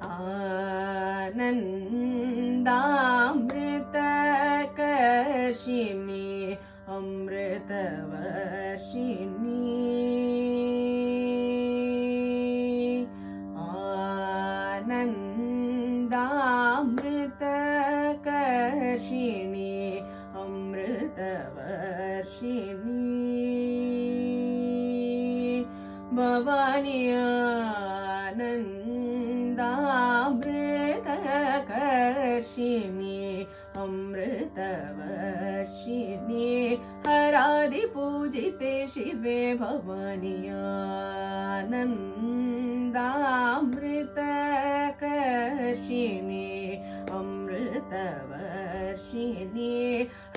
आनन्दामृतकर्षिणि अमृतवर्षिणि आनन्दामृतकर्षिणि अमृतवर्षिणि भवानी आनन्दामृतकर्षिणि अमृतवर्षिणि हरादिपूजिते शिवे भवानी आनन्दामृतकर्षिणि अमृतवर्षिणि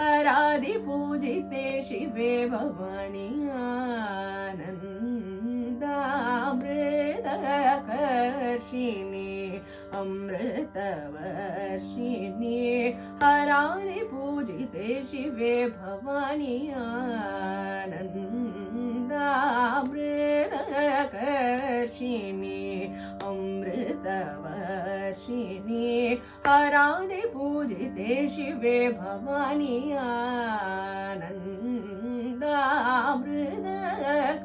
हरादिपूजिते शिवे भवानी आनन्दामृतकर्षिणि अमृतवर्षिणि हरादिपूजिते शिवे भवानी आनन्दामृतकर्षिणि अमृतवर्षिणि हरादिपूजिते शिवे भवानी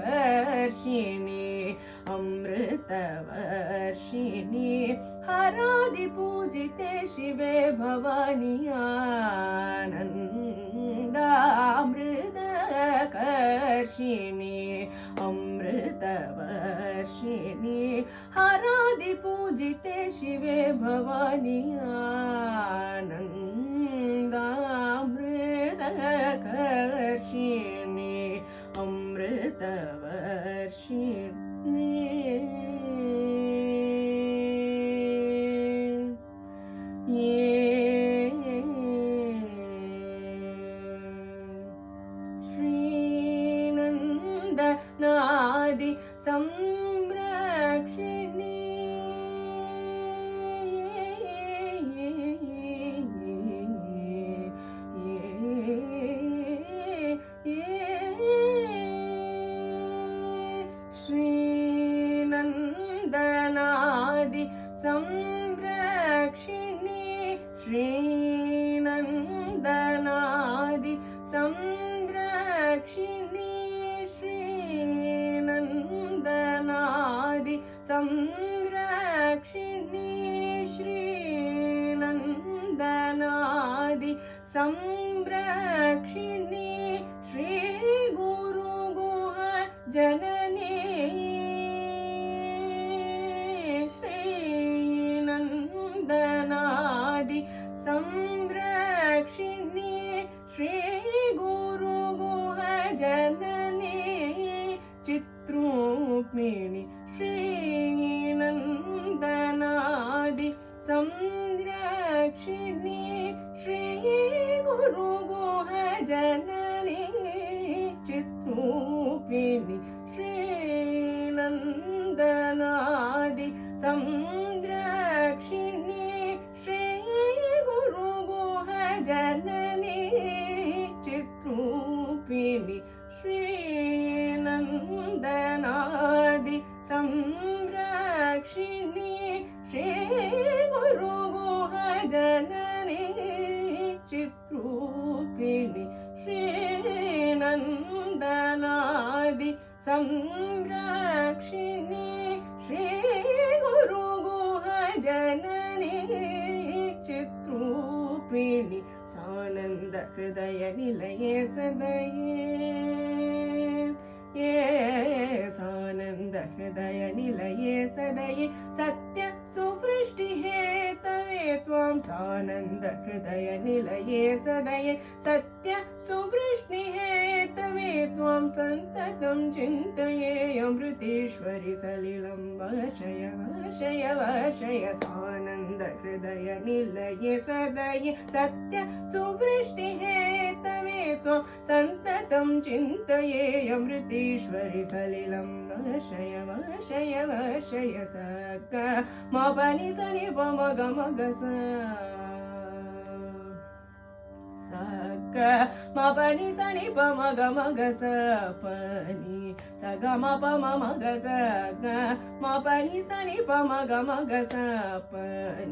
आनन्दामृतकर्षिणि अमृतवर्षिणि हरादिपूजिते शिवे भवानी आनन्दामृतकर्षिणि अमृतवर्षिणि हरादिपूजिते शिवे भवानी आनन्दामृतकर्षिणि अमृतवर्षिणि श्रीनन्दनादि संरक्षिणि श्रीनन्दनादि संरक्षिणि श्रीनन्दनादि संरक्षिणि श्रीनन्दनादि संरक्षिणि श्रीनन्दनादि संरक्षिणि श्री गुरुगुह जननी श्रीनन्दनादि संरक्षिणि श्री गुरुगुह जननी चित्रूपिणि श्रीनन्दनादि संरक्षिणि श्री गुरुगुह जननी चित्रूपिणि श्रीनन्दनादि संरक्षिणि श्री गुरुगुह जननी चित्रूपिणि श्रीनन्दनादि संरक्षिणि श्री गुरुगुह जननी चित्रूपिणि श्रीनन्दनादि संरक्षिणि श्री गुरुगुह जननी चित्रूपिणि सानन्द हृदय निलये सदये सानन्द हृदय निलये सदये सत्य सुवृष्टि हेतवे त्वां सानन्द हृदय निलये सदये सत्य सुवृष्टि हेतवे त्वां सन्ततं चिन्तये अमृतेश्वरि सलिलं वशय वशय वशय सानन्द हृदय निलये सदये सत्य सुवृष्टि हेतवे त्वां सन्ततं चिन्तये अमृतेश्वरि सलिलं वशय वशय वशय सग म पनि सनि प म ग म ग स ಸ ಗ ಮ ಪ ನಿ ಸ ನಿ ಪ ಮ ಗ ಮ ಗ ಸ ಪ ನಿ ಸ ಗ ಮ ಪ ಮ ಮ ಗ ಸ ಗ ಮ ಪ ನಿ ಸ ನಿ ಪ ಮ ಗ ಮ ಗ ಸ ಪ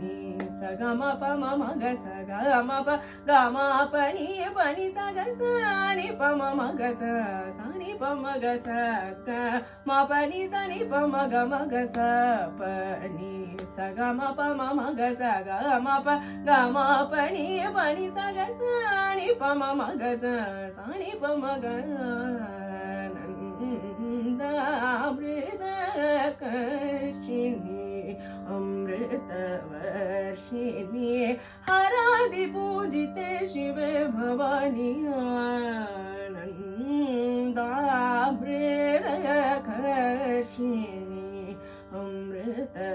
ನಿ ಸ ಗ ಮ ಪ ಮ ಮ ಗ ಸ ಗ ಮ ಪ ಗ ಮ ಪ ನಿ ಸ ಗ ಸ ನಿ ಪ ಮ ಮ ಗ ಸ ನಿ ಪ ಮ ಗ ಸ ಗ ಮ ಪ ನಿ ಸ ನಿ ಪ ಮ ಗ ಮ ಗ ಸ ಪ ನಿ ಸ ಗ ಮ ಪ ಮ ಮ ಗ ಸ ಗ ಮ ಪ ಗ ಮ ಪ ನಿ ಸ ಗ ಸ ನಿ ಪ ಮ ಮ ಗ ಸ ನಿ ಪ ಮ ಗ ನಂದಾಮೃತಕರ್ಷಿಣಿ अमृतवर्षिणि हरादि पूजिते शिवे भवानी आनन्दामृतकर्षिणि अमृतवर्षिणि